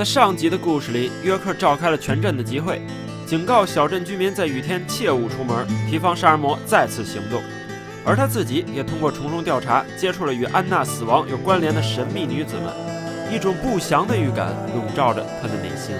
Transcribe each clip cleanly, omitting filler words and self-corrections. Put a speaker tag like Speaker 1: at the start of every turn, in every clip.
Speaker 1: 在上集的故事里，约克召开了全镇的集会，警告小镇居民在雨天切勿出门，提防杀人魔再次行动。而他自己也通过重重调查，接触了与安娜死亡有关联的神秘女子们，一种不祥的预感笼罩着他的内心。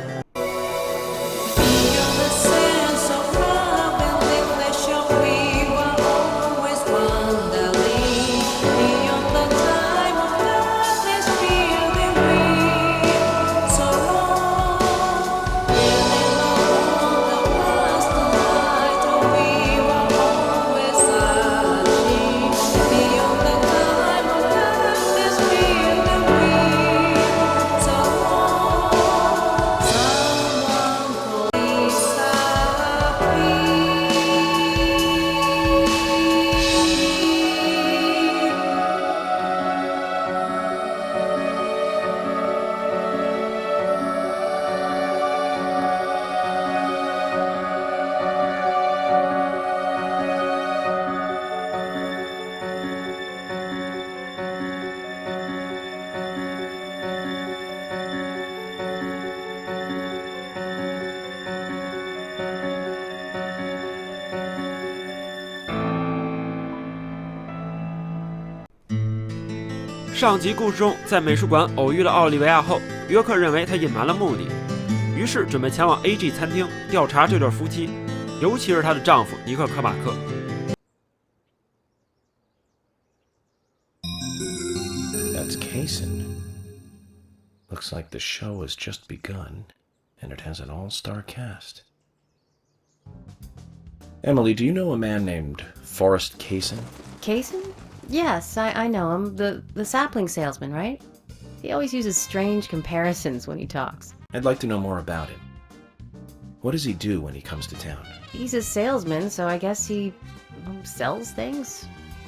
Speaker 1: 上集故事中，在美术馆偶遇了奥利维亚后，约克认为他隐瞒了目的，于是准备前往 AG 餐厅调查这对夫妻，尤其是她的丈夫尼克·科马克。
Speaker 2: That's Kaysen. Looks like the show has just begun, and it has an all-star cast. Emily, do you know a man named Forrest Kaysen?
Speaker 3: Kaysen? Yes, I know him. The sapling salesman, right? He always uses strange comparisons when he talks.
Speaker 2: I'd like to know more about him. What does he do when he comes to town?
Speaker 3: He's a salesman, so I guess he sells things?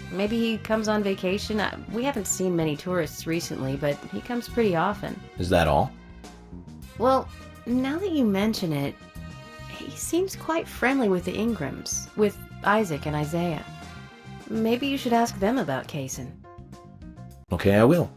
Speaker 3: Maybe he comes on vacation. We haven't seen many tourists recently, but he comes pretty often.
Speaker 2: Is that all?
Speaker 3: Well, now that you mention it, he seems quite friendly with the Ingrams, with Isaac and Isaiah. Maybe you should ask them about Kaysen.
Speaker 2: Okay, I will.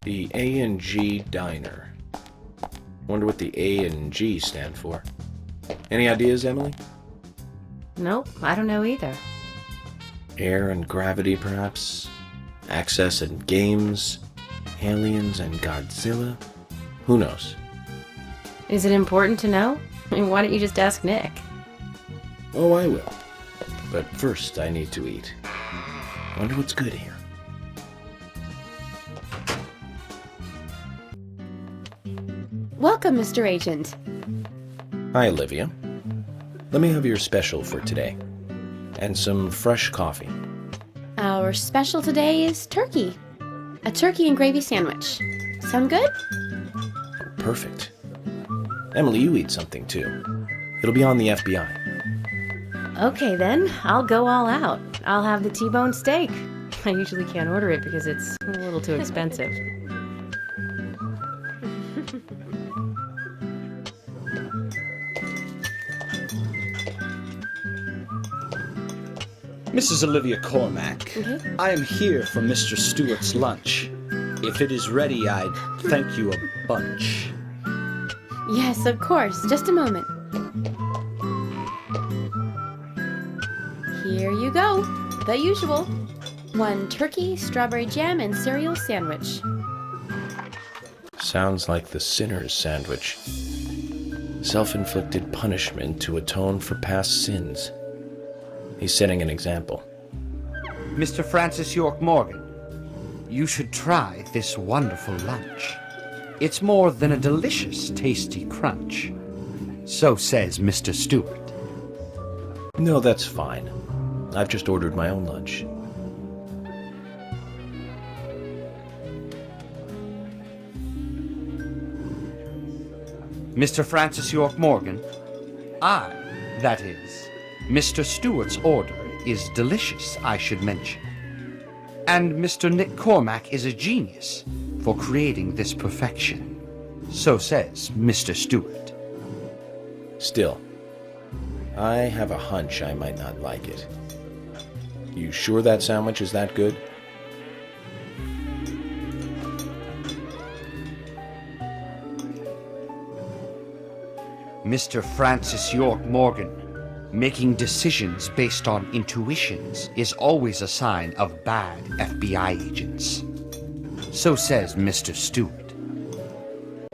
Speaker 2: The A&G Diner. Wonder what the A and G stand for. Any ideas, Emily?
Speaker 3: Nope, I don't know either.
Speaker 2: Air and gravity, perhaps? Access and games? Aliens and Godzilla? Who knows?
Speaker 3: Is it important to know? Why don't you just ask Nick?
Speaker 2: Oh, I will. But first, I need to eat. Wonder what's good here.
Speaker 4: Welcome, Mr. Agent.
Speaker 2: Hi, Olivia. Let me have your special for today. And some fresh coffee.
Speaker 4: Our special today is turkey. A turkey and gravy sandwich. Sound good?
Speaker 2: Perfect. Emily, you eat something too. It'll be on the FBI.
Speaker 3: Okay then, I'll go all out. I'll have the T-bone steak. I usually can't order it because it's a little too expensive.
Speaker 5: Mrs. Olivia Cormack, I am here for Mr. Stewart's lunch. If it is ready, I'd thank you a bunch.
Speaker 4: Yes, of course. Just a moment. Here you go. The usual. 1 turkey, strawberry jam, and cereal sandwich.
Speaker 2: Sounds like the sinner's sandwich. Self-inflicted punishment to atone for past sins. He's setting an example.
Speaker 6: Mr. Francis York Morgan, you should try this wonderful lunch. It's more than a delicious, tasty crunch. So says Mr. Stewart.
Speaker 2: No, that's fine. I've just ordered my own lunch.
Speaker 6: Mr. Francis York Morgan, I, that is, Mr. Stewart's order is delicious, I should mention. And Mr. Nick Cormack is a genius for creating this perfection. So says Mr. Stewart.
Speaker 2: Still, I have a hunch I might not like it. You sure that sandwich is that good?
Speaker 6: Mr. Francis York Morgan, making decisions based on intuitions is always a sign of bad FBI agents. So says Mr. Stewart.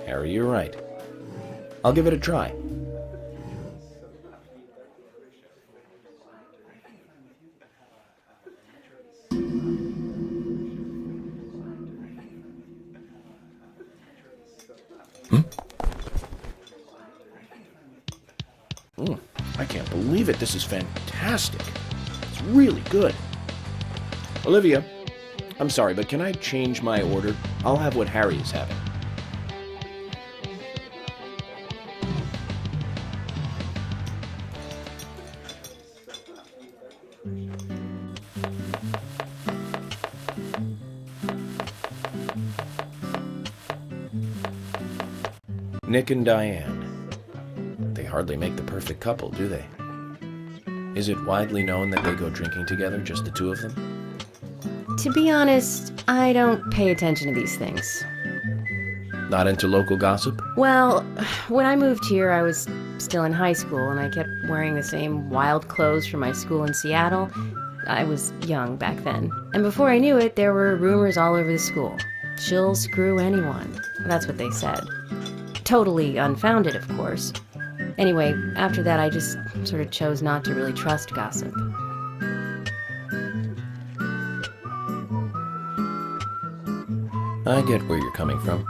Speaker 2: Harry, you're right. I'll give it a try. I can't believe it. This is fantastic. It's really good. Olivia, I'm sorry, but can I change my order? I'll have what Harry is having. Nick and Diane. They hardly make the perfect couple, do they? Is it widely known that they go drinking together, just the two of them?
Speaker 3: To be honest, I don't pay attention to these things.
Speaker 2: Not into local gossip?
Speaker 3: Well, when I moved here, I was still in high school, and I kept wearing the same wild clothes from my school in Seattle. I was young back then. And before I knew it, there were rumors all over the school. She'll screw anyone. That's what they said. Totally unfounded, of course. Anyway, after that, I just sort of chose not to really trust gossip.
Speaker 2: I get where you're coming from.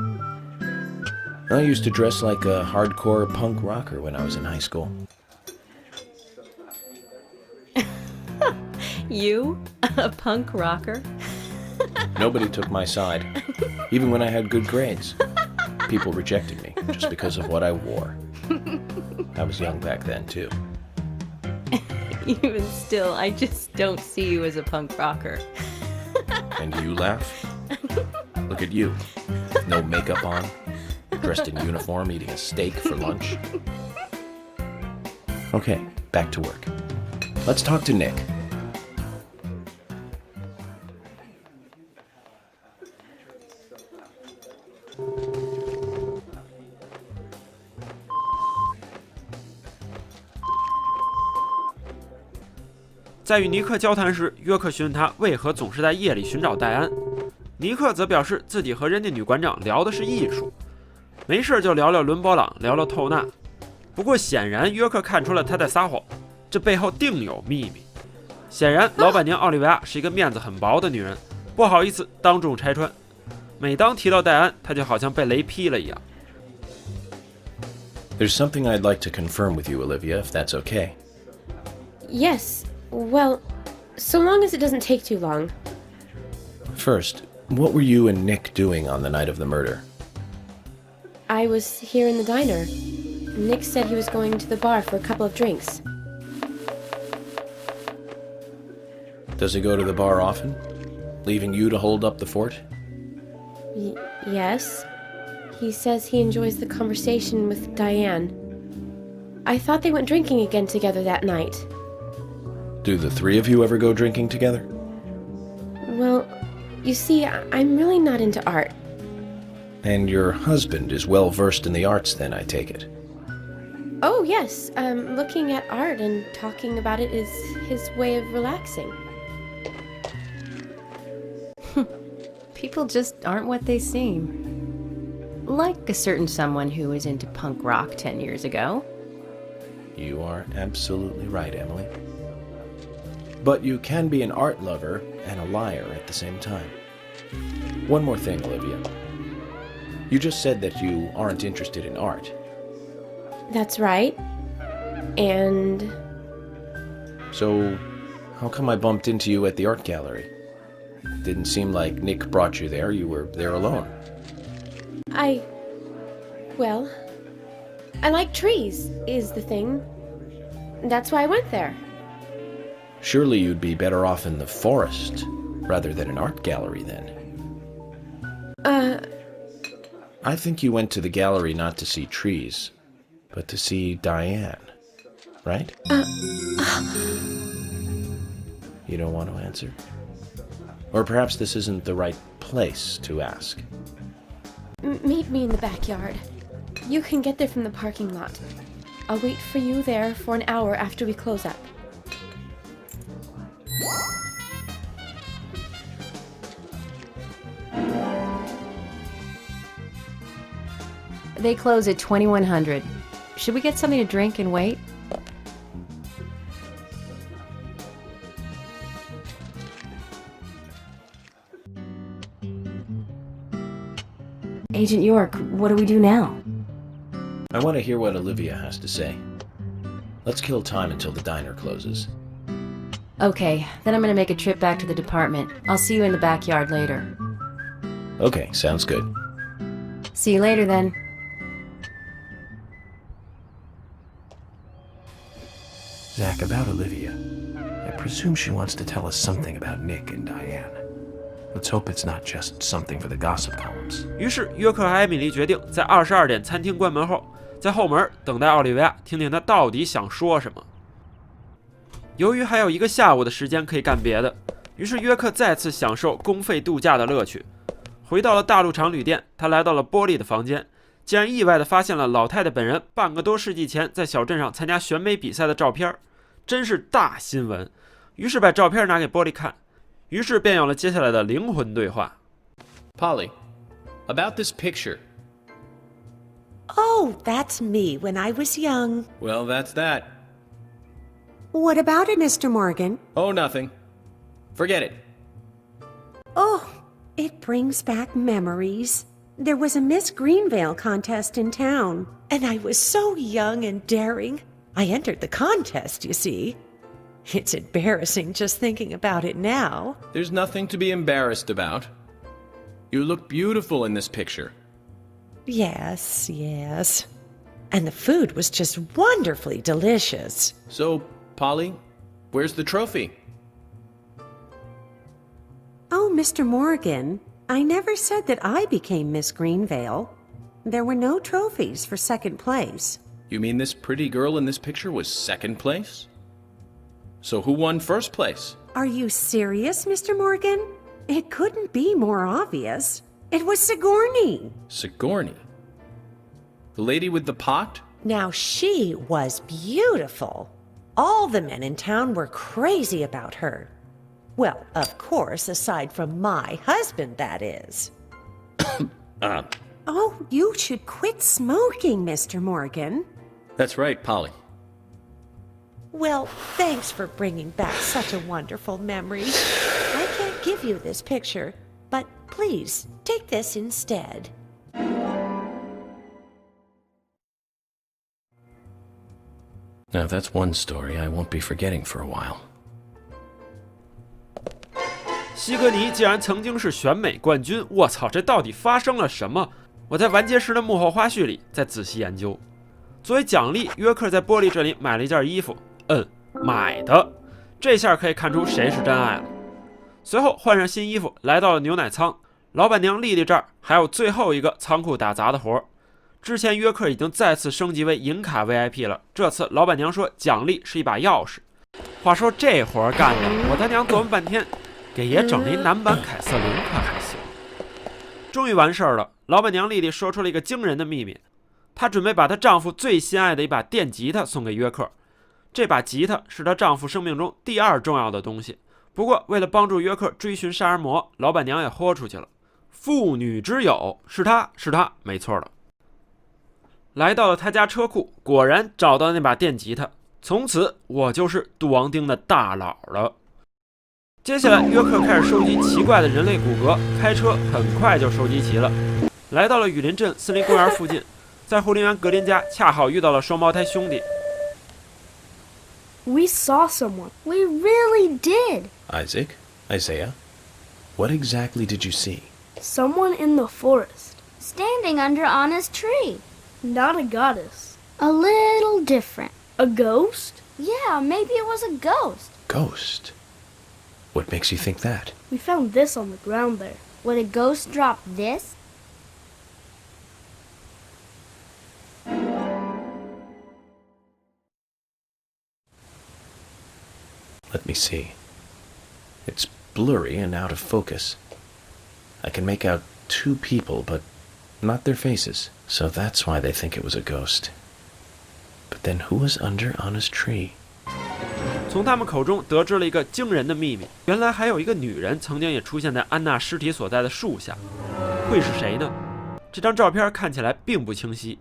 Speaker 2: I used to dress like a hardcore punk rocker when I was in high school.
Speaker 3: You? A punk rocker?
Speaker 2: Nobody took my side, even when I had good grades. People rejected me just because of what I wore. I was young back then, too.
Speaker 3: Even still, I just don't see you as a punk rocker.
Speaker 2: And you laugh? Look at you. No makeup on, dressed in uniform, eating a steak for lunch. Okay, back to work. Let's talk to Nick.
Speaker 1: 在与尼克交谈时，约克询问他为何总是在夜里寻找戴安，尼克则表示自己和人家女馆长聊的是艺术，没事就聊聊伦勃朗，聊聊透纳。不过显然约克看出了他在撒谎，这背后定有秘密。显然老板娘奥利维亚是一个面子很薄的女人，不好意思当众拆穿。每当提到戴安，她就好像被雷劈了一样。
Speaker 2: There's something I'd like to confirm with you, Olivia, if that's okay.
Speaker 4: Yes. Well, so long as it doesn't take too long.
Speaker 2: First, what were you and Nick doing on the night of the murder?
Speaker 4: I was here in the diner. Nick said he was going to the bar for a couple of drinks.
Speaker 2: Does he go to the bar often, leaving you to hold up the fort?
Speaker 4: Yes. He says he enjoys the conversation with Diane. I thought they went drinking again together that night.
Speaker 2: Do the three of you ever go drinking together?
Speaker 4: Well, you see, I'm really not into art.
Speaker 2: And your husband is well versed in the arts then, I take it.
Speaker 4: Oh, yes. Looking at art and talking about it is his way of relaxing.
Speaker 3: People just aren't what they seem. Like a certain someone who was into punk rock 10 years ago.
Speaker 2: You are absolutely right, Emily. But you can be an art lover and a liar at the same time. One more thing, Olivia. You just said that you aren't interested in art.
Speaker 4: That's right. And...
Speaker 2: So, how come I bumped into you at the art gallery? Didn't seem like Nick brought you there. You were there alone.
Speaker 4: Well, I like trees, is the thing. That's why I went there.
Speaker 2: Surely you'd be better off in the forest rather than an art gallery then. I think you went to the gallery not to see trees, but to see Diane, right? You don't want to answer? Or perhaps this isn't the right place to ask.
Speaker 4: Meet me in the backyard. You can get there from the parking lot. I'll wait for you there for an hour after we close up.
Speaker 3: They close at 2100. Should we get something to drink and wait? Agent York, what do we do now?
Speaker 2: I want to hear what Olivia has to say. Let's kill time until the diner closes.
Speaker 3: Okay, then I'm gonna make a trip back to the department. I'll see you in the backyard later.
Speaker 2: Okay, sounds good.
Speaker 3: See you later then.
Speaker 7: Zach, about Olivia. I presume she wants to tell us something about Nick and Diane. Let's hope it's not just something for the gossip columns.
Speaker 1: 于是约克和艾米丽决定在22点餐厅关门后，在后门等待奥利维亚，听听他到底想说什么。由于还有1个下午的时间可以干别的，于是约克再次享受公费度假的乐趣。回到了大陆场旅店，他来到了波莉的房间，竟然意外地发现了老太太本人半个多世纪前在小镇上参加选美比赛的照片，真是大新闻。于是把照片拿给波莉看，于是便有了接下来的灵魂对话。
Speaker 2: Polly, about this picture.
Speaker 8: Oh, that's me when I was young.
Speaker 2: Well, that's that.
Speaker 8: What about it, Mr. Morgan?
Speaker 2: Oh, nothing. Forget it.
Speaker 8: Oh, it brings back memories. There was a Miss Greenvale contest in town, and I was so young and daring. I entered the contest, you see. It's embarrassing just thinking about it now.
Speaker 2: There's nothing to be embarrassed about. You look beautiful in this picture.
Speaker 8: Yes, yes. And the food was just wonderfully delicious.
Speaker 2: So, Polly, where's the trophy?
Speaker 8: Oh, Mr. Morgan, I never said that I became Miss Greenvale. There were no trophies for second place.
Speaker 2: You mean this pretty girl in this picture was second place? So who won first place?
Speaker 8: Are you serious, Mr. Morgan? It couldn't be more obvious. It was Sigourney.
Speaker 2: Sigourney? The lady with the pot?
Speaker 8: Now, she was beautiful. All the men in town were crazy about her. Well, of course, aside from my husband, that is. Oh, you should quit smoking, Mr. Morgan.
Speaker 2: That's right, Polly.
Speaker 8: Well, thanks for bringing back such a wonderful memory. I can't give you this picture, but please take this instead.
Speaker 2: Now, that's one story I won't be forgetting for a while.
Speaker 1: 西格尼竟然曾经是选美冠军，我操，这到底发生了什么？我在完结时的幕后花絮里再仔细研究。作为奖励，约克在波莉这里买了一件衣服，买的，这下可以看出谁是真爱了。随后换上新衣服，来到了牛奶仓，老板娘丽丽这儿还有最后一个仓库打杂的活。之前约克已经再次升级为银卡 VIP 了，这次老板娘说奖励是一把钥匙。话说这活干的，我他娘琢磨半天，给爷整了一男版凯瑟琳可还行。终于完事儿了，老板娘丽丽说出了一个惊人的秘密，她准备把她丈夫最心爱的一把电吉他送给约克。这把吉他是她丈夫生命中第2重要的东西，不过为了帮助约克追寻杀人魔，老板娘也豁出去了。妇女之友是她，没错的。来到了他家车库，果然找到那把电吉他。从此我就是杜王丁的大佬了。接下来约克开始收集奇怪的人类骨骼，开车很快就收集齐了。来到了雨林镇森林公园附近，在护林员格林家恰好遇到了双胞胎兄弟。
Speaker 9: We saw someone. We really did.
Speaker 2: Isaiah, what exactly did you see?
Speaker 9: Someone in the forest.
Speaker 10: Standing under Anna's tree.
Speaker 9: Not a goddess.
Speaker 10: A little different.
Speaker 9: A ghost?
Speaker 10: Yeah, maybe it was a ghost.
Speaker 7: Ghost? What makes you think that?
Speaker 9: We found this on the ground there.
Speaker 10: Would a ghost drop this?
Speaker 2: Let me see. It's blurry and out of focus. I can make out 2 people, but not their faces. So that's why they think it was a ghost. But then who was under Anna's tree?
Speaker 1: 从他们口中得知了一个惊人的秘密，原来还有一个女人曾经也出现在安娜尸体所在的树下，会是谁呢？这张照片看起来并不清晰。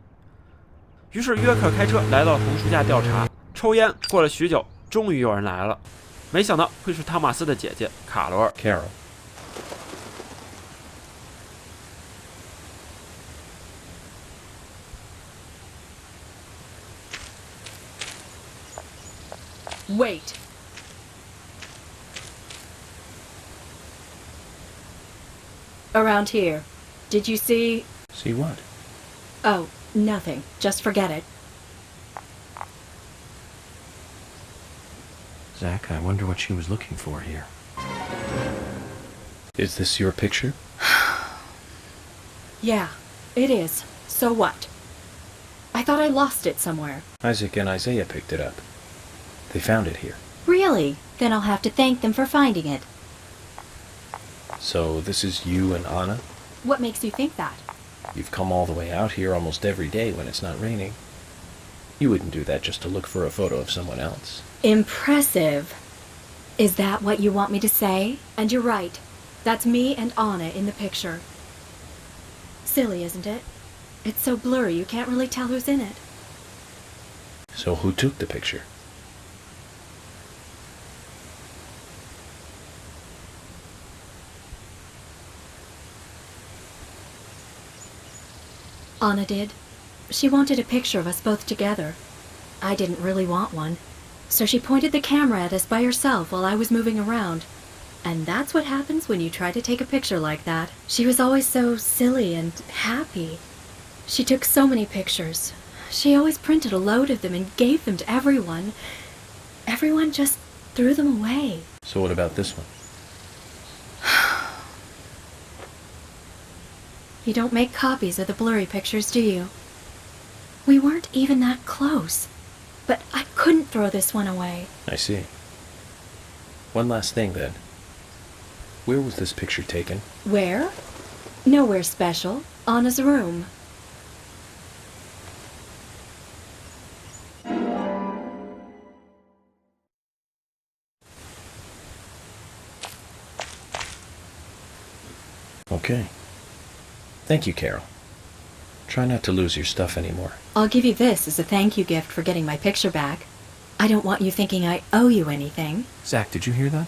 Speaker 1: 于是约克开车来到红树下调查，抽烟，过了许久，终于有人来了，没想到会是汤马斯的姐姐卡罗尔。
Speaker 2: Carol.
Speaker 11: Wait. Around here. Did you see...
Speaker 2: See what?
Speaker 11: Oh, nothing. Just forget it.
Speaker 7: Zach, I wonder what she was looking for here.
Speaker 2: Is this your picture?
Speaker 11: Yeah, it is. So what? I thought I lost it somewhere.
Speaker 2: Isaac and Isaiah picked it up. They found it here.
Speaker 11: Really? Then I'll have to thank them for finding it.
Speaker 2: So this is you and Anna?
Speaker 11: What makes you think that?
Speaker 2: You've come all the way out here almost every day when it's not raining. You wouldn't do that just to look for a photo of someone else.
Speaker 11: Impressive. Is that what you want me to say? And you're right. That's me and Anna in the picture. Silly, isn't it? It's so blurry you can't really tell who's in it.
Speaker 2: So who took the picture?
Speaker 11: Anna did. She wanted a picture of us both together. I didn't really want one. So she pointed the camera at us by herself while I was moving around. And that's what happens when you try to take a picture like that. She was always so silly and happy. She took so many pictures. She always printed a load of them and gave them to everyone. Everyone just threw them away.
Speaker 2: So what about this one?
Speaker 11: You don't make copies of the blurry pictures, do you? We weren't even that close. But I couldn't throw this one away.
Speaker 2: I see. One last thing, then. Where was this picture taken?
Speaker 11: Where? Nowhere special. Anna's room.
Speaker 2: Okay. Thank you, Carol. Try not to lose your stuff anymore.
Speaker 11: I'll give you this as a thank you gift for getting my picture back. I don't want you thinking I owe you anything.
Speaker 7: Zach, did you hear that?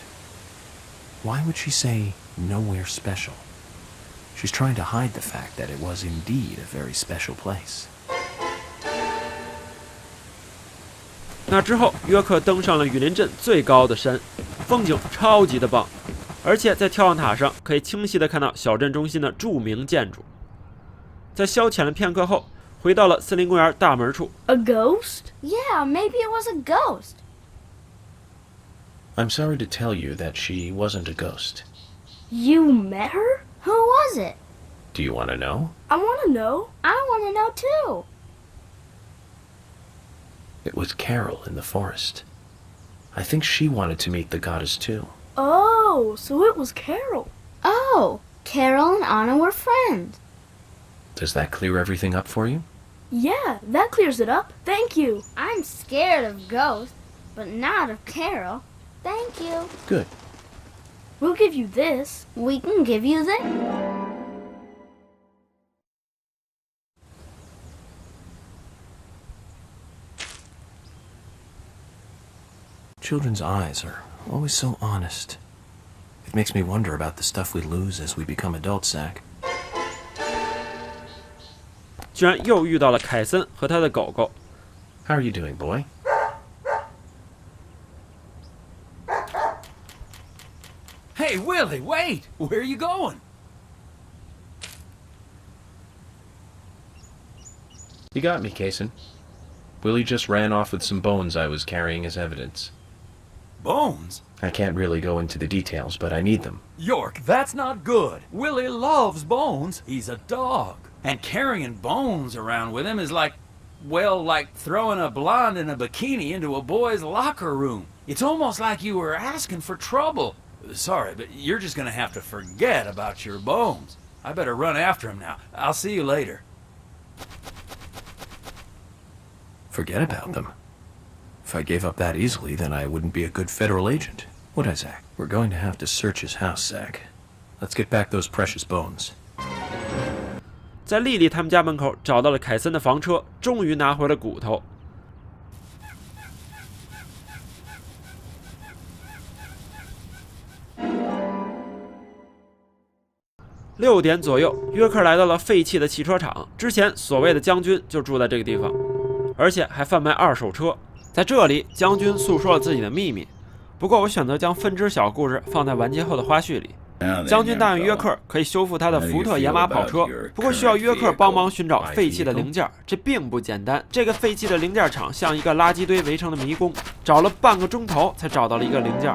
Speaker 7: Why would she say nowhere special? She's trying to hide the fact that it was indeed a very special place.
Speaker 1: 那之后，约克登上了雨林镇最高的山，风景超级的棒，而且在眺望塔上可以清晰地看到小镇中心的著名建筑。在消遣了片刻后，回到了森林公园大门处。
Speaker 9: A ghost?
Speaker 10: Yeah, maybe it was a ghost.
Speaker 2: I'm sorry to tell you that she wasn't a ghost.
Speaker 9: You met her?
Speaker 10: Who was it?
Speaker 2: Do you want to know?
Speaker 9: I want to know.
Speaker 10: I want to know too.
Speaker 2: It was Carol in the forest. I think she wanted to meet the goddess too.
Speaker 9: Oh, so it was Carol.
Speaker 10: Oh, Carol and Anna were friends.
Speaker 2: Does that clear everything up for you?
Speaker 9: Yeah, that clears it up. Thank you.
Speaker 10: I'm scared of ghosts, but not of Carol. Thank you.
Speaker 2: Good.
Speaker 9: We'll give you this.
Speaker 10: We can give you this.
Speaker 7: Children's eyes are always so honest. It makes me wonder about the stuff we lose as we become adults, Zach.
Speaker 1: 居然又遇到了凯森和他的狗狗。
Speaker 2: How are you doing, boy?
Speaker 12: Hey, Willie, wait! Where are you going?
Speaker 2: You got me, Kaysen. Willie just ran off with some bones I was carrying as evidence.
Speaker 12: Bones?
Speaker 2: I can't really go into the details, but I need them.
Speaker 12: York, that's not good. Willie loves bones. He's a dog. And carrying bones around with him is like, well, like throwing a blonde in a bikini into a boy's locker room. It's almost like you were asking for trouble. Sorry, but you're just gonna have to forget about your bones. I better run after him now. I'll see you later.
Speaker 7: Forget about them? If I gave up that easily, then I wouldn't be a good federal agent, would I, Zach? We're going to have to search his house, Zach. Let's get back those precious bones.
Speaker 1: 在莉莉他们家门口找到了凯森的房车，终于拿回了骨头。6点左右，约克来到了废弃的汽车厂。之前所谓的将军就住在这个地方，而且还贩卖二手车。在这里，将军诉说了自己的秘密。不过，我选择将分支小故事放在完结后的花絮里。将军答应约克可以修复他的福特野马跑车，不过需要约克帮忙寻找废弃的零件。这并不简单。这个废弃的零件厂像一个垃圾堆围成的迷宫，找了半个钟头才找到了一个零件。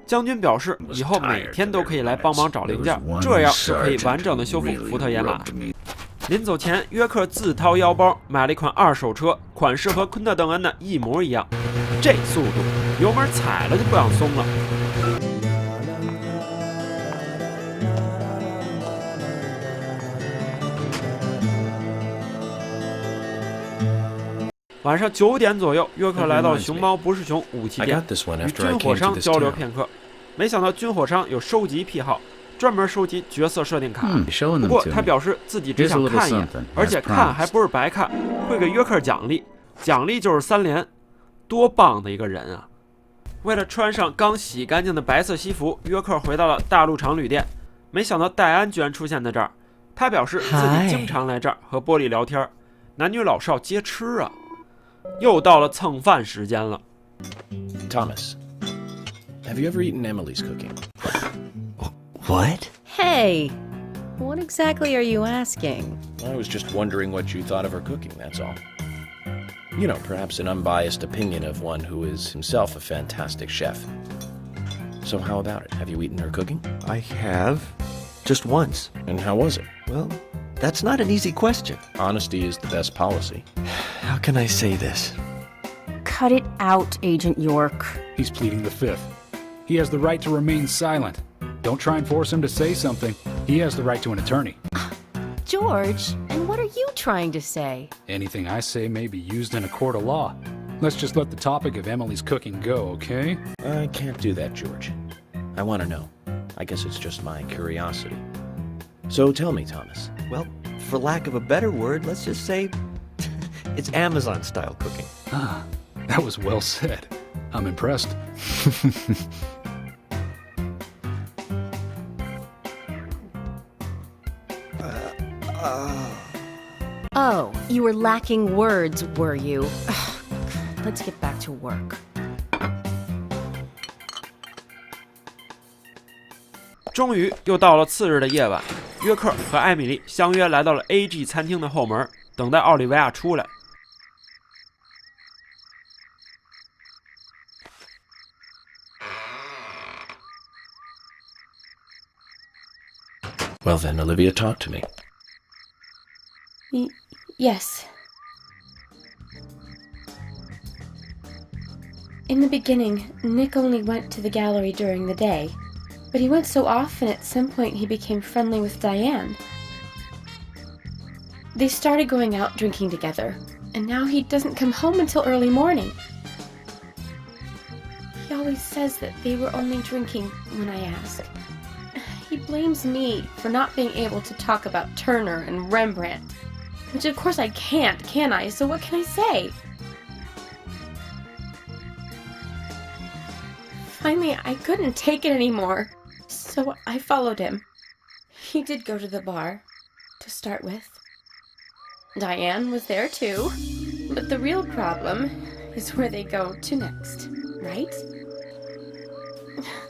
Speaker 1: 将军表示，以后每天都可以来帮忙找零件，这样就可以完整的修复福特野马。临走前，约克自掏腰包买了一款二手车，款式和昆特邓恩的一模一样。这速度，油门踩了就不想松了。晚上9点左右，约克来到熊猫不是熊武器店，与军火商交流片刻。没想到军火商有收集癖好，专门收集角色设定卡。不过他表示自己只想看一眼，而且看还不是白看，会给约克奖励，奖励就是3连，多棒的一个人啊！为了穿上刚洗干净的白色西服，约克回到了大陆厂旅店。没想到戴安居然出现在这儿，他表示自己经常来这儿和波利聊天，男女老少皆吃啊！又到了蹭饭时间了。
Speaker 2: Thomas, have you ever eaten Emily's cooking?
Speaker 3: What? Hey, what exactly are you asking?
Speaker 2: I was just wondering what you thought of her cooking, that's all. You know, perhaps an unbiased opinion of one who is himself a fantastic chef. So how about it? Have you eaten her cooking?
Speaker 13: I have. Just once.
Speaker 2: And how was it?
Speaker 13: Well, that's not an easy question.
Speaker 2: Honesty is the best policy.
Speaker 13: How can I say this?
Speaker 14: Cut it out, Agent York.
Speaker 15: He's pleading the fifth. He has the right to remain silent. Don't try and force him to say something. He has the right to an attorney.
Speaker 3: George, and what are you trying to say?
Speaker 15: Anything I say may be used in a court of law. Let's just let the topic of Emily's cooking go, okay?
Speaker 2: I can't do that, George. I want to know. I guess it's just my curiosity. So tell me, Thomas.
Speaker 13: Well, for lack of a better word, let's just say it's Amazon-style cooking.
Speaker 15: Ah, that was well said. I'm impressed.
Speaker 3: Oh, you were lacking words, were you? Let's get back to work.
Speaker 1: 终于又到了次日的夜晚，约克和艾米丽相约来到了 AG 餐厅的后门，等待奥利维亚出来。
Speaker 2: Well then, Olivia, talk to me.
Speaker 4: Yes. In the beginning, Nick only went to the gallery during the day, but he went so often at some point he became friendly with Diane. They started going out drinking together, and now he doesn't come home until early morning. He always says that they were only drinking when I ask. He blames me for not being able to talk about Turner and Rembrandt. Which of course I can't, can I? So what can I say? Finally, I couldn't take it anymore, so I followed him. He did go to the bar, to start with. Diane was there too, but the real problem is where they go to next, right?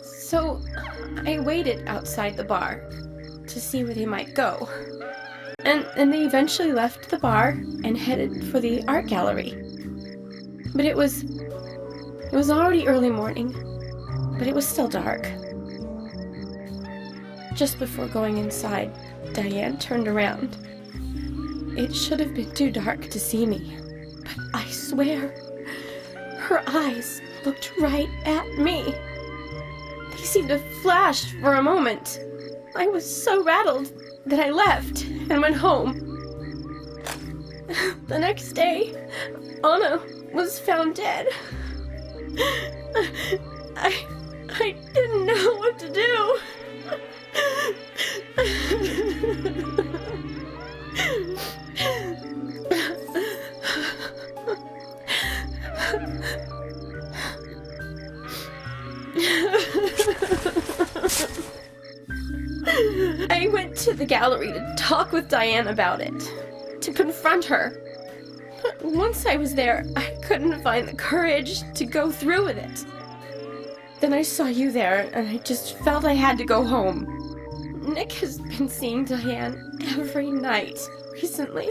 Speaker 4: So I waited outside the bar to see where they might go. And they eventually left the bar and headed for the art gallery. But it was already early morning, but it was still dark. Just before going inside, Diane turned around. It should have been too dark to see me, but I swear, her eyes looked right at me. They seemed to flash for a moment. I was so rattled that I left and went home. The next day, Anna was found dead. I didn't know what to do. I went to the gallery to talk with Diane about it, to confront her. But once I was there, I couldn't find the courage to go through with it. Then I saw you there, and I just felt I had to go home. Nick has been seeing Diane every night recently.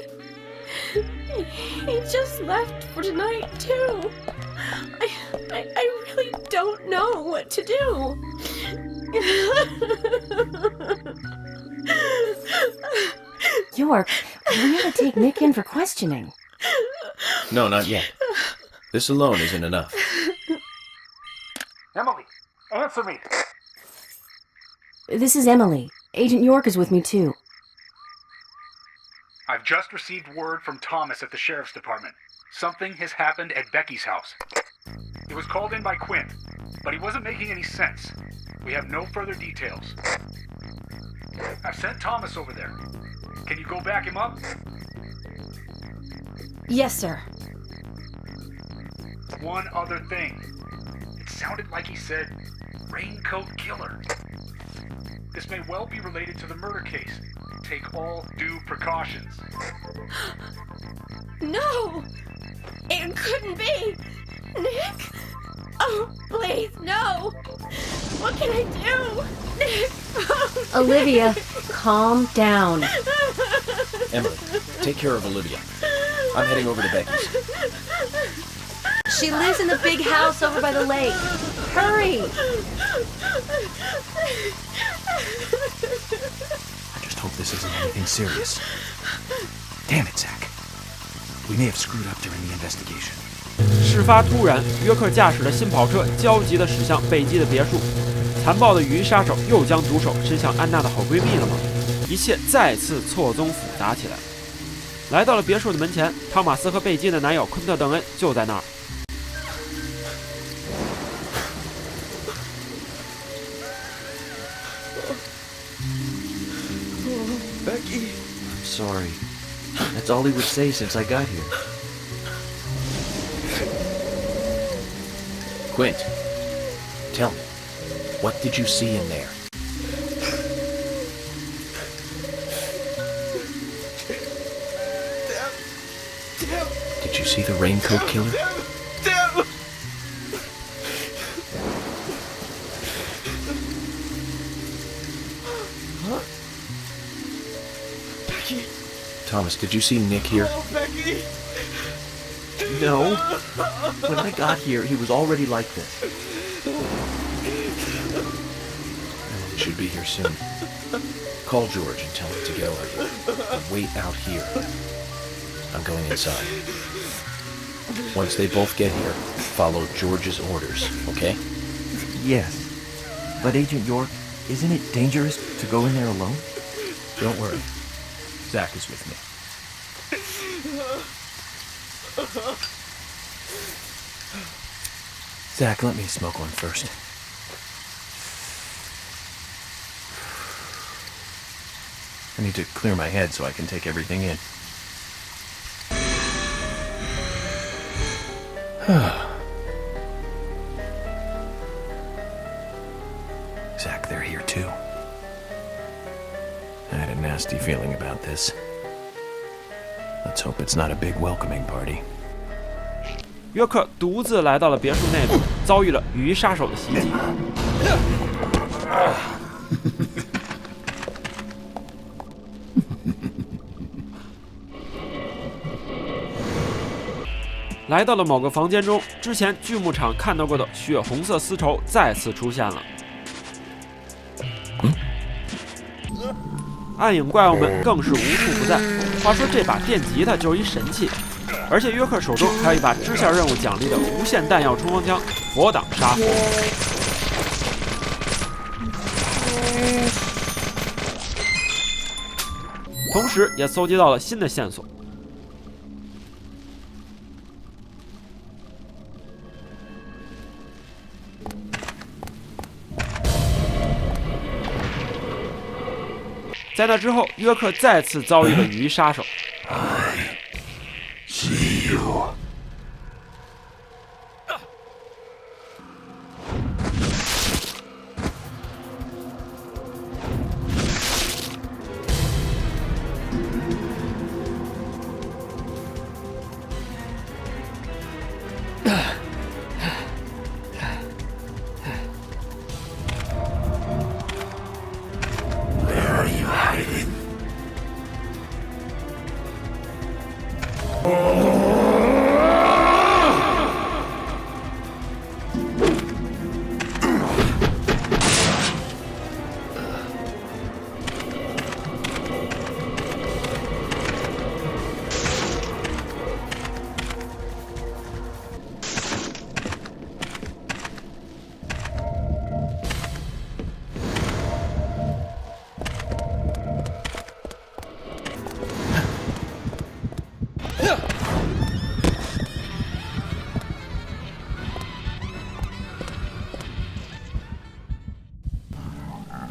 Speaker 4: He just left for tonight, too. I really don't know what to do.
Speaker 14: York, we gotta take Nick in for questioning.
Speaker 2: No, not yet. This alone isn't enough.
Speaker 15: Emily, answer me.
Speaker 14: This is Emily. Agent York is with me, too.
Speaker 15: I've just received word from Thomas at the Sheriff's Department. Something has happened at Becky's house. It was called in by Quinn, but he wasn't making any sense. We have no further details. I've sent Thomas over there. Can you go back him up?
Speaker 14: Yes, sir.
Speaker 15: One other thing. It sounded like he said, Raincoat Killer. This may well be related to the murder case. Take all due precautions.
Speaker 4: No! It couldn't be! Nick! Oh, please, no! What can I do? Nick! Oh,
Speaker 3: Olivia, calm down.
Speaker 2: Emily, take care of Olivia. I'm heading over to Becky's.
Speaker 3: She lives in the big house over by the lake. Hurry!
Speaker 7: I just hope this isn't anything serious. Damn it, Zach. We may have screwed up during the investigation.
Speaker 1: 事发突然，约克驾驶的新跑车焦急地驶向贝基的别墅。残暴的雨衣杀手又将毒手伸向安娜的好闺蜜了吗？一切再次错综复杂起来。来到了别墅的门前，汤马斯和贝基的男友昆特·邓恩就在那儿。
Speaker 13: Becky, I'm sorry. That's all he would say since I got here.
Speaker 2: Quint, tell me, what did you see in there? Did you see the Raincoat Killer?
Speaker 13: Huh? Becky.
Speaker 2: Thomas, did you see Nick here?
Speaker 13: Oh, Becky. No. When I got here, he was already like this.
Speaker 2: Emily should be here soon. Call George and tell him to get over here. And wait out here. I'm going inside. Once they both get here, follow George's orders, okay?
Speaker 13: Yes. But Agent York, isn't it dangerous to go in there alone?
Speaker 7: Don't worry. Zach is with me. Zach, let me smoke one first. I need to clear my head so I can take everything in. Zach, they're here too. I had a nasty feeling about this. Let's hope it's not a big welcoming party.
Speaker 1: 约克独自来到了别墅内部，遭遇了雨衣杀手的袭击。来到了某个房间中，之前锯木厂看到过的血红色丝绸再次出现了。暗影怪物们更是无处不在。话说这把电吉他就是一神器，而且约克手中还有一把支线任务奖励的无限弹药冲锋枪佛挡杀佛，同时也搜集到了新的线索。在那之后，约克再次遭遇了雨衣杀手。
Speaker 16: See you. Where are you hiding?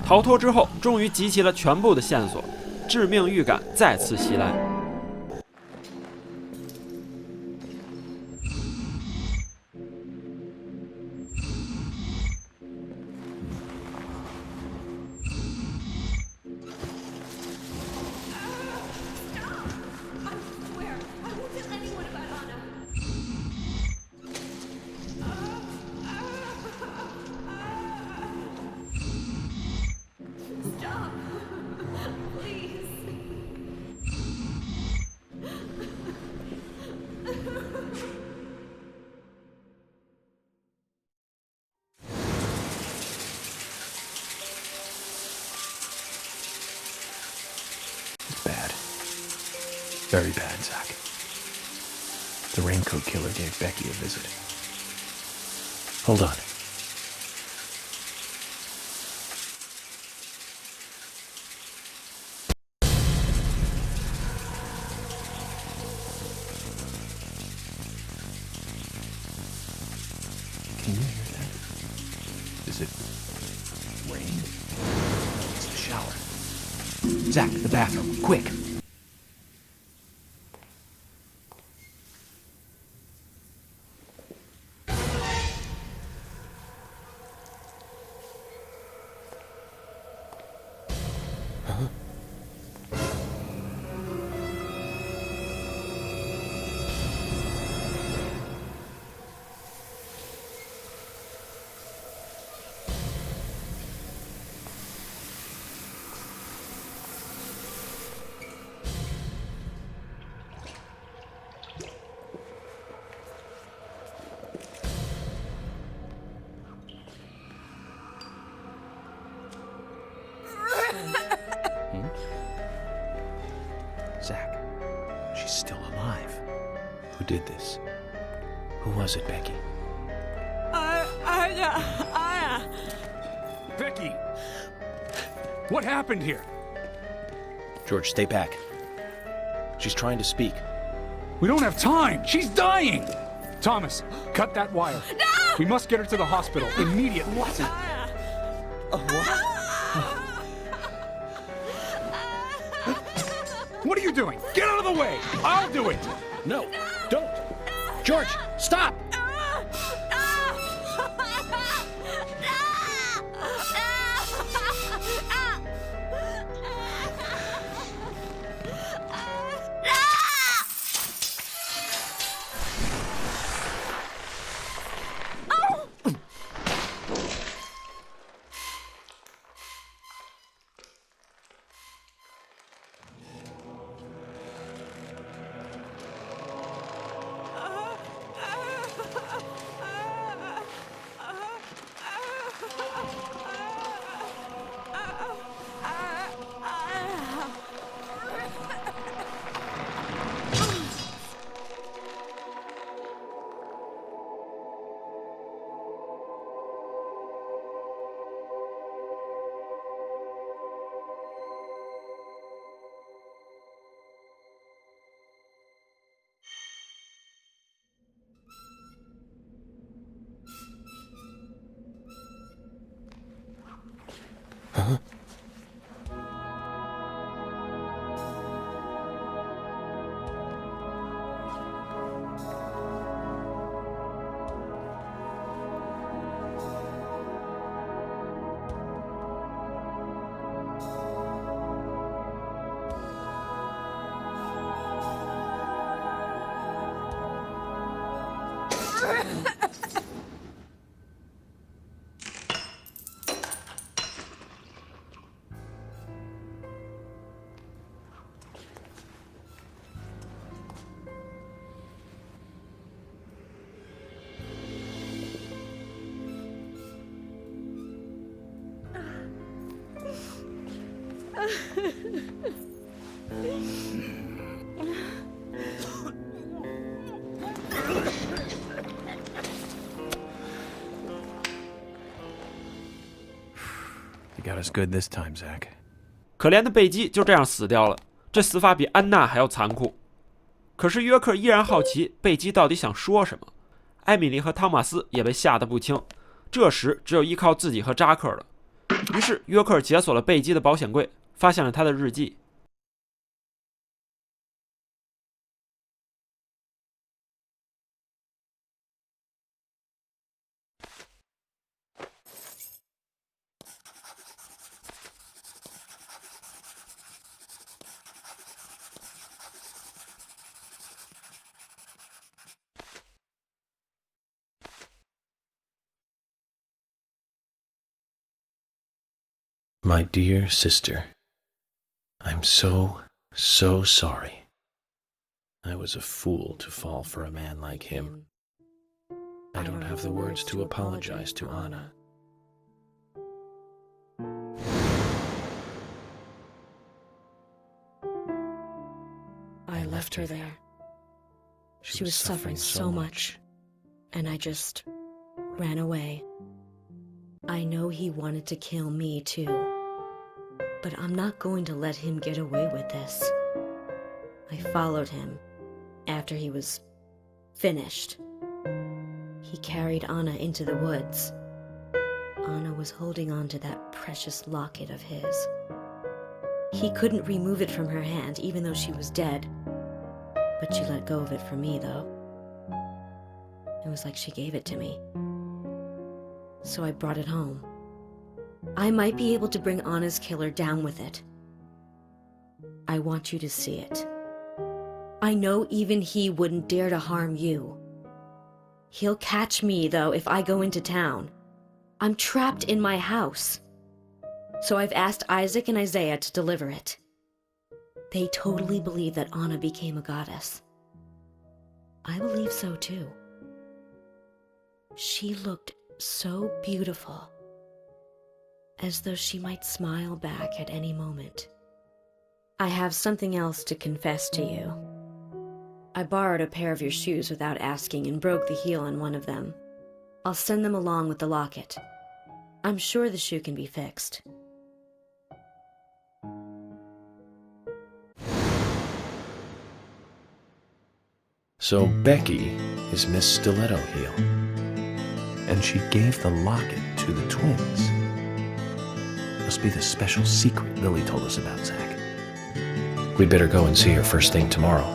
Speaker 1: 逃脱之后，终于集齐了全部的线索，致命预感再次袭来。
Speaker 7: Bad. Very bad, Zach. The raincoat killer gave Becky a visit. Hold on. Can you hear that? Is it rain?
Speaker 6: It's the shower. Zach, the bathroom, quick!
Speaker 2: Zach, she's still alive. Who did this? Who was it, Becky?
Speaker 15: Becky! What happened here?
Speaker 2: George, stay back. She's trying to speak.
Speaker 15: We don't have time! She's dying! Thomas, cut that wire. No! We must get her to the hospital immediately.
Speaker 5: What?
Speaker 15: What are you doing? Get out of the way! I'll do it!
Speaker 2: No, don't! George, stop!
Speaker 7: You got us good this time, Zach.
Speaker 1: 可怜的贝基就这样死掉了，这死法比安娜还要残酷。可是约克依然好奇贝基到底想说什么。艾米丽和汤马斯也被吓得不轻，这时只有依靠自己和扎克了。于是约克解锁了贝基的保险柜，发现了他的日记。
Speaker 2: My dear sister, I'm so sorry. I was a fool to fall for a man like him. I don't have the words to apologize to Anna.
Speaker 14: I left her there. She was suffering so much, and I just ran away. I know he wanted to kill me too, but I'm not going to let him get away with this. I followed him after he was finished. He carried Anna into the woods. Anna was holding on to that precious locket of his. He couldn't remove it from her hand, even though she was dead. But she let go of it for me, though. It was like she gave it to me. So I brought it home. I might be able to bring Anna's killer down with it. I want you to see it. I know even he wouldn't dare to harm you. He'll catch me, though, if I go into town. I'm trapped in my house. So I've asked Isaac and Isaiah to deliver it. They totally believe that Anna became a goddess. I believe so, too. She looked so beautiful, as though she might smile back at any moment. I have something else to confess to you. I borrowed a pair of your shoes without asking and broke the heel on one of them. I'll send them along with the locket. I'm sure the shoe can be fixed.
Speaker 2: So Becky is Miss Stiletto Heel.
Speaker 7: And she gave the locket to the twins. Must be the special secret Lily told us about, Zach.
Speaker 2: We'd better go and see her first thing tomorrow.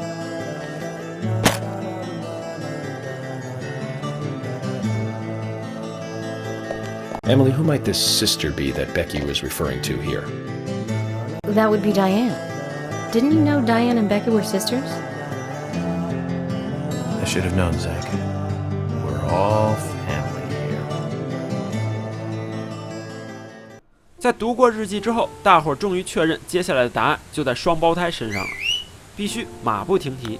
Speaker 2: Emily, who might this sister be that Becky was referring to here?
Speaker 3: That would be Diane. Didn't you know Diane and Becky were sisters?
Speaker 7: I should have known, Zach. We're all family here.
Speaker 1: 在读过日记之后，大伙儿终于确认接下来的答案就在双胞胎身上了，必须马不停蹄。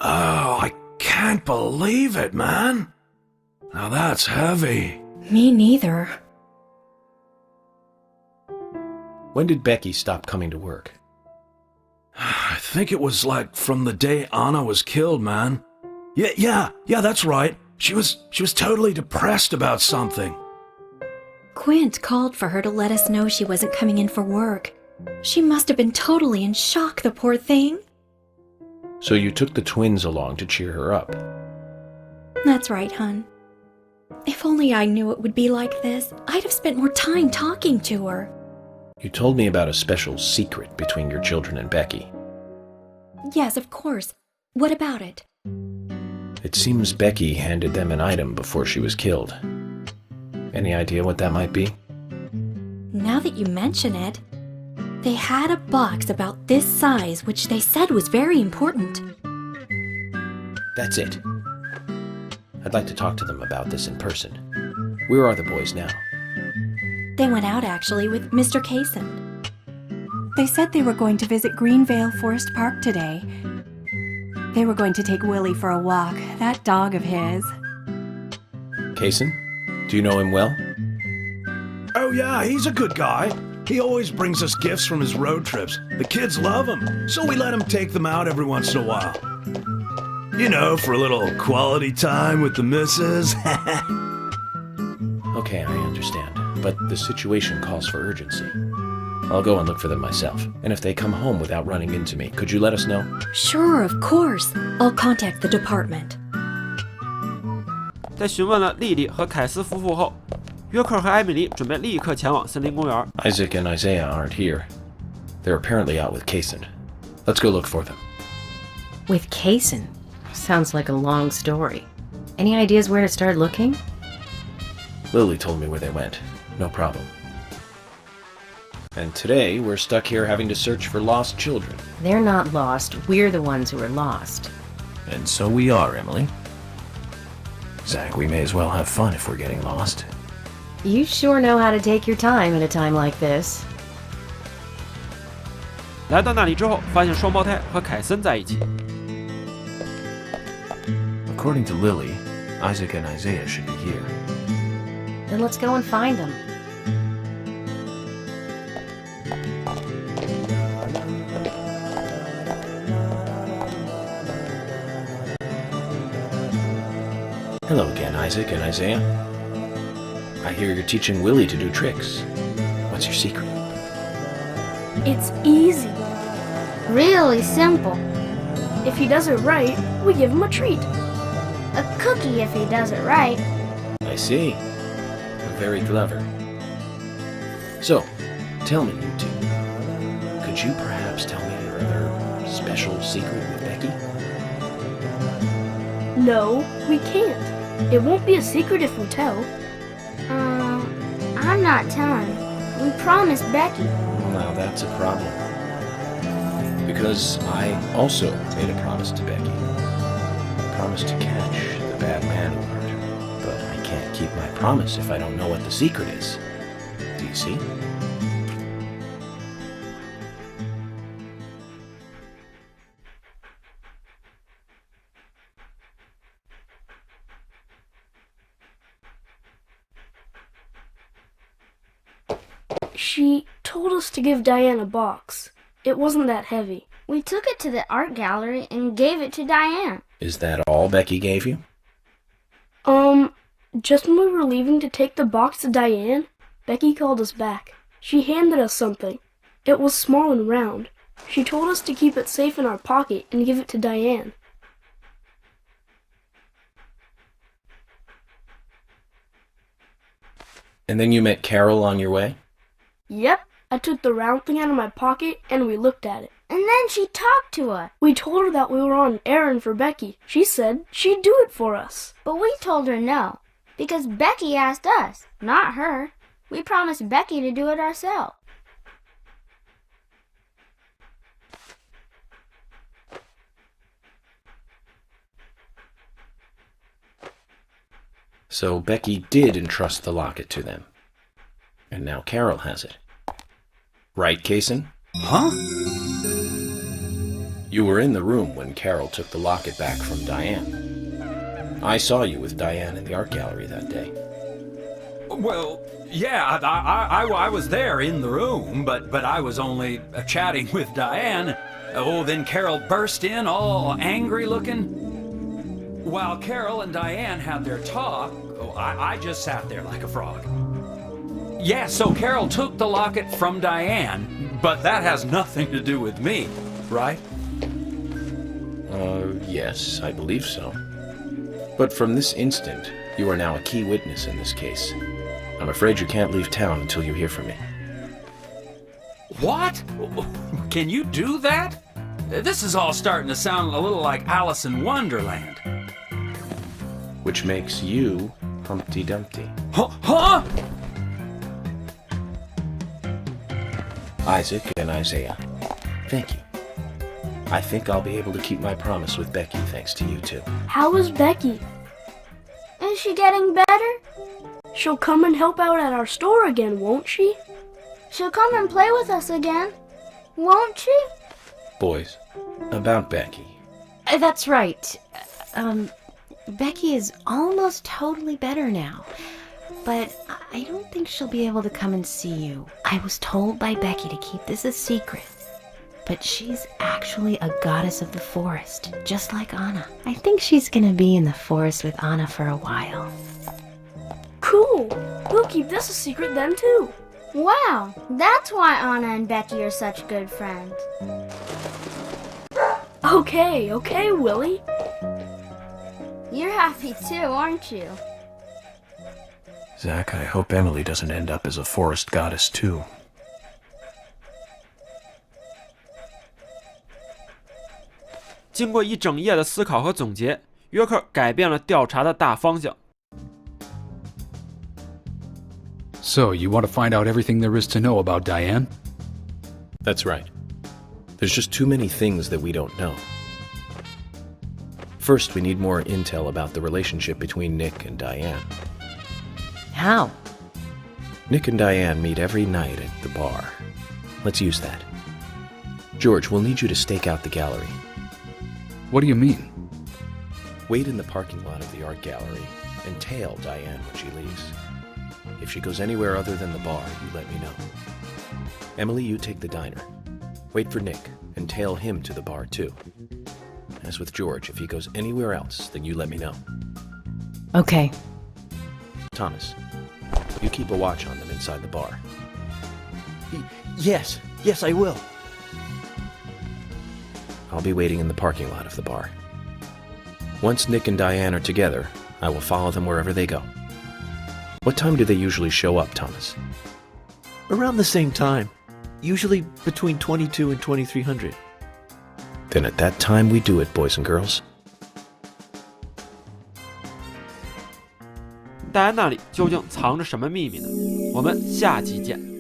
Speaker 12: Oh, I can't believe it, man. Now that's heavy.
Speaker 11: Me neither.
Speaker 2: When did Becky stop coming to work?
Speaker 12: I think it was like from the day Anna was killed, man. Yeah, that's right. She was totally depressed about something.
Speaker 11: Quint called for her to let us know she wasn't coming in for work. She must have been totally in shock, the poor thing.
Speaker 2: So you took the twins along to cheer her up?
Speaker 11: That's right, hon. If only I knew it would be like this, I'd have spent more time talking to her.
Speaker 2: You told me about a special secret between your children and Becky.
Speaker 11: Yes, of course. What about it?
Speaker 2: It seems Becky handed them an item before she was killed. Any idea what that might be?
Speaker 11: Now that you mention it, they had a box about this size which they said was very important.
Speaker 2: That's it. I'd like to talk to them about this in person. Where are the boys now?
Speaker 11: They went out actually with Mr. Kaysen.
Speaker 17: They said they were going to visit Greenvale Forest Park today. They were going to take Willie for a walk, that dog of his.
Speaker 2: Kaysen? Do you know him well?
Speaker 18: Oh yeah, he's a good guy. He always brings us gifts from his road trips. The kids love him, so we let him take them out every once in a while. You know, for a little quality time with the missus.
Speaker 2: Okay, I understand. But the situation calls for urgency. I'll go and look for them myself. And if they come home without running into me, could you let us know?
Speaker 11: Sure, of course. I'll contact the department.
Speaker 1: 在询问了莉莉和凯斯夫妇后，约克和艾米丽准备立刻前往森林公园。
Speaker 2: Isaac and Isaiah aren't here. They're apparently out with Kaysen. Let's go look for them.
Speaker 3: With Kaysen? Sounds like a long story. Any ideas where to start looking?
Speaker 2: Lily told me where they went. No problem. And today, we're stuck here having to search for lost children.
Speaker 3: They're not lost. We're the ones who are lost.
Speaker 7: And so we are, Emily. Zach, we may as well have fun if we're getting lost.
Speaker 3: You sure know how to take your time at a time like this.
Speaker 1: 来到那里之后，发现双胞胎和凯森在一起。
Speaker 7: According to Lily, Isaac and Isaiah should be here.
Speaker 3: Then let's go and find them.
Speaker 2: Hello again, Isaac and Isaiah. I hear you're teaching Willie to do tricks. What's your secret?
Speaker 9: It's easy.
Speaker 10: Really simple.
Speaker 9: If he does it right, we give him a treat.
Speaker 10: A cookie if he does it right.
Speaker 2: I see. Very clever. So, tell me, you two. Could you perhaps tell me your other special secret with Becky?
Speaker 9: No, we can't. It won't be a secret if we tell.
Speaker 10: I'm not telling. We promised Becky.
Speaker 2: Now that's a problem. Because I also made a promise to Becky. I promised to catch the bad man who hurt her. But I can't keep my promise if I don't know what the secret is. Do you see?
Speaker 9: She told us to give Diane a box. It wasn't that heavy.
Speaker 10: We took it to the art gallery and gave it to Diane.
Speaker 2: Is that all Becky gave you?
Speaker 9: Just when we were leaving to take the box to Diane, Becky called us back. She handed us something. It was small and round. She told us to keep it safe in our pocket and give it to Diane.
Speaker 2: And then you met Carol on your way?
Speaker 9: Yep, I took the round thing out of my pocket and we looked at it.
Speaker 10: And then she talked to us.
Speaker 9: We told her that we were on an errand for Becky. She said she'd do it for us.
Speaker 10: But we told her no, because Becky asked us, not her. We promised Becky to do it ourselves.
Speaker 2: So Becky did entrust the locket to them. And now Carol has it. Right, Kaysen?
Speaker 5: Huh?
Speaker 2: You were in the room when Carol took the locket back from Diane. I saw you with Diane in the art gallery that day.
Speaker 12: Well, yeah, I was there in the room, but I was only chatting with Diane. Oh, then Carol burst in, all angry looking. While Carol and Diane had their talk, I just sat there like a frog. Yeah, so Carol took the locket from Diane, but that has nothing to do with me, right?
Speaker 2: Yes, I believe so. But from this instant, you are now a key witness in this case. I'm afraid you can't leave town until you hear from me.
Speaker 12: What? Can you do that? This is all starting to sound a little like Alice in Wonderland.
Speaker 2: Which makes you Humpty Dumpty.
Speaker 12: Huh?
Speaker 2: Isaac and Isaiah, thank you. I think I'll be able to keep my promise with Becky thanks to you two.
Speaker 9: How is Becky?
Speaker 10: Is she getting better?
Speaker 9: She'll come and help out at our store again, won't she?
Speaker 10: She'll come and play with us again, won't she?
Speaker 2: Boys, about Becky.
Speaker 3: That's right. Becky is almost totally better now. But I don't think she'll be able to come and see you. I was told by Becky to keep this a secret. But she's actually a goddess of the forest, just like Anna. I think she's gonna be in the forest with Anna for a while.
Speaker 9: Cool. We'll keep this a secret then, too.
Speaker 10: Wow, that's why Anna and Becky are such good friends.
Speaker 9: Okay, Willie.
Speaker 10: You're happy too, aren't you?
Speaker 7: Zach, I hope Emily doesn't end up as a forest goddess too.
Speaker 1: 经过一整夜的思考和总结，约克改变了调查的大方向。
Speaker 15: So, you want to find out everything there is to know about Diane?
Speaker 2: That's right. There's just too many things that we don't know. First, we need more intel about the relationship between Nick and Diane.
Speaker 3: How?
Speaker 2: Nick and Diane meet every night at the bar. Let's use that. George, we'll need you to stake out the gallery.
Speaker 15: What do you mean?
Speaker 2: Wait in the parking lot of the art gallery and tail Diane when she leaves. If she goes anywhere other than the bar, you let me know. Emily, you take the diner. Wait for Nick and tail him to the bar too. As with George, if he goes anywhere else, then you let me know.
Speaker 3: Okay.
Speaker 2: Thomas, you keep a watch on them inside the bar.
Speaker 13: Yes, I will.
Speaker 2: I'll be waiting in the parking lot of the bar. Once Nick and Diane are together, I will follow them wherever they go. What time do they usually show up, Thomas?
Speaker 13: Around the same time. Usually between 22 and 2300.
Speaker 2: Then at that time we do it, boys and girls.
Speaker 1: 戴安那里究竟藏着什么秘密呢？我们下集见。